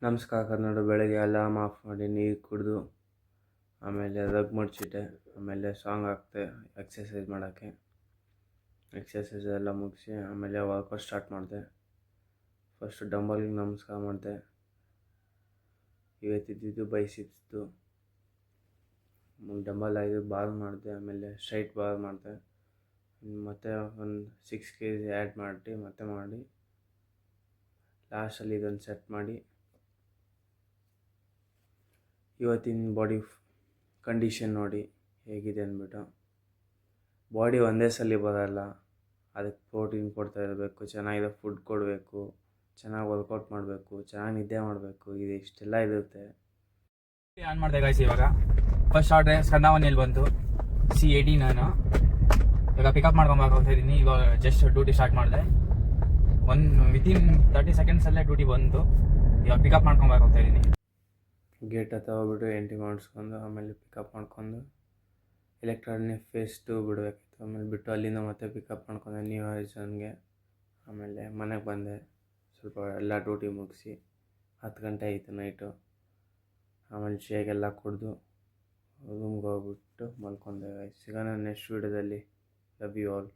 ನಮಸ್ಕಾರ ಕನ್ನಡ. ಬೆಳಗ್ಗೆ alarm of ಮಾಡಿ ನೀರು ಕುಡಿದು ಆಮೇಲೆ ರಗ್ ಮಡ್ಚಿಟ್ಟೆ. ಆಮೇಲೆ ಸಾಂಗ್ ಹಾಕ್ತೆ ಎಕ್ಸಸೈಸ್ ಮಾಡೋಕ್ಕೆ. ಎಕ್ಸಸೈಸ್ ಎಲ್ಲ ಮುಗಿಸಿ ಆಮೇಲೆ ವರ್ಕೌಟ್ ಸ್ಟಾರ್ಟ್ ಮಾಡಿದೆ. ಫಸ್ಟು ಡಂಬಲ್ಗೆ ನಮಸ್ಕಾರ ಮಾಡಿದೆ. ಇವತ್ತಿದ್ದು ಬೈಸಿಪ್ಸ್ದು ಡಂಬಲ್ 5 ಬಾರ್ ಮಾಡಿದೆ. ಆಮೇಲೆ ಸ್ಟ್ರೈಟ್ ಬಾರ್ ಮಾಡಿದೆ. ಮತ್ತು ಒಂದು 6 kg ಆ್ಯಡ್ ಮಾಡಿ ಲಾಸ್ಟಲ್ಲಿ ಇದನ್ನು ಸೆಟ್ ಮಾಡಿ ಇವತ್ತಿನ ಬಾಡಿ ಕಂಡೀಷನ್ ನೋಡಿ ಹೇಗಿದೆ ಅಂದ್ಬಿಟ್ಟು. ಬಾಡಿ ಒಂದೇ ಸಲ ಬರೋಲ್ಲ, ಅದಕ್ಕೆ ಪ್ರೋಟೀನ್ ಕೊಡ್ತಾ ಇರಬೇಕು, ಚೆನ್ನಾಗಿರೋ ಫುಡ್ ಕೊಡಬೇಕು, ಚೆನ್ನಾಗಿ ವರ್ಕೌಟ್ ಮಾಡಬೇಕು, ಚೆನ್ನಾಗಿ ನಿದ್ದೆ ಮಾಡಬೇಕು. ಇದು ಇಷ್ಟೆಲ್ಲ ಇರುತ್ತೆ. ಆನ್ ಮಾಡಿದೆ ಗಾಯ್ಸ್. ಇವಾಗ ಫಸ್ಟ್ ಆರ್ಡ್ರೆ ಸ್ಕಂದಾವನಿಯಲ್ಲಿ ಬಂತು C18. ನಾನು ಇವಾಗ ಪಿಕಪ್ ಮಾಡ್ಕೊಂಬಾಕ ಹೋಗ್ತಾ ಇದ್ದೀನಿ. ಇವಾಗ ಜಸ್ಟ್ ಡ್ಯೂಟಿ ಸ್ಟಾರ್ಟ್ ಮಾಡಿದೆ. ವಿತಿನ್ 30 ಸೆಕೆಂಡ್ಸಲ್ಲೇ ಡ್ಯೂಟಿ ಬಂತು. ಇವಾಗ ಪಿಕಪ್ ಮಾಡ್ಕೊಂಬಾಕ ಹೋಗ್ತಾ ಇದ್ದೀನಿ. ಗೇಟ್ ಹತ್ರ ಹೋಗ್ಬಿಟ್ಟು ಎಂಟ್ರಿ ಮಾಡಿಸ್ಕೊಂಡು ಆಮೇಲೆ ಪಿಕಪ್ ಮಾಡ್ಕೊಂಡು ಎಲೆಕ್ಟ್ರಾನಿಕ್ ಫೇಸ್ 2 ಬಿಡಬೇಕಿತ್ತು. ಆಮೇಲೆ ಬಿಟ್ಟು ಅಲ್ಲಿಂದ ಮತ್ತೆ ಪಿಕಪ್ ಮಾಡ್ಕೊಂಡೆ ನ್ಯೂ ಹಾರಿಝಾನ್ಗೆ. ಆಮೇಲೆ ಮನೆಗೆ ಬಂದೆ. ಸ್ವಲ್ಪ ಎಲ್ಲ ಡ್ಯೂಟಿ ಮುಗಿಸಿ 10 ಗಂಟೆ ಆಯಿತು ನೈಟು. ಆಮೇಲೆ ಶೇಗೆಲ್ಲ ಕುಡಿದು ರೂಮ್ಗೆ ಹೋಗ್ಬಿಟ್ಟು ಮಲ್ಕೊಂಡೆ. ಸಿಗೋಣ ನೆಕ್ಸ್ಟ್ ವೀಡಿಯೋದಲ್ಲಿ. Love you all.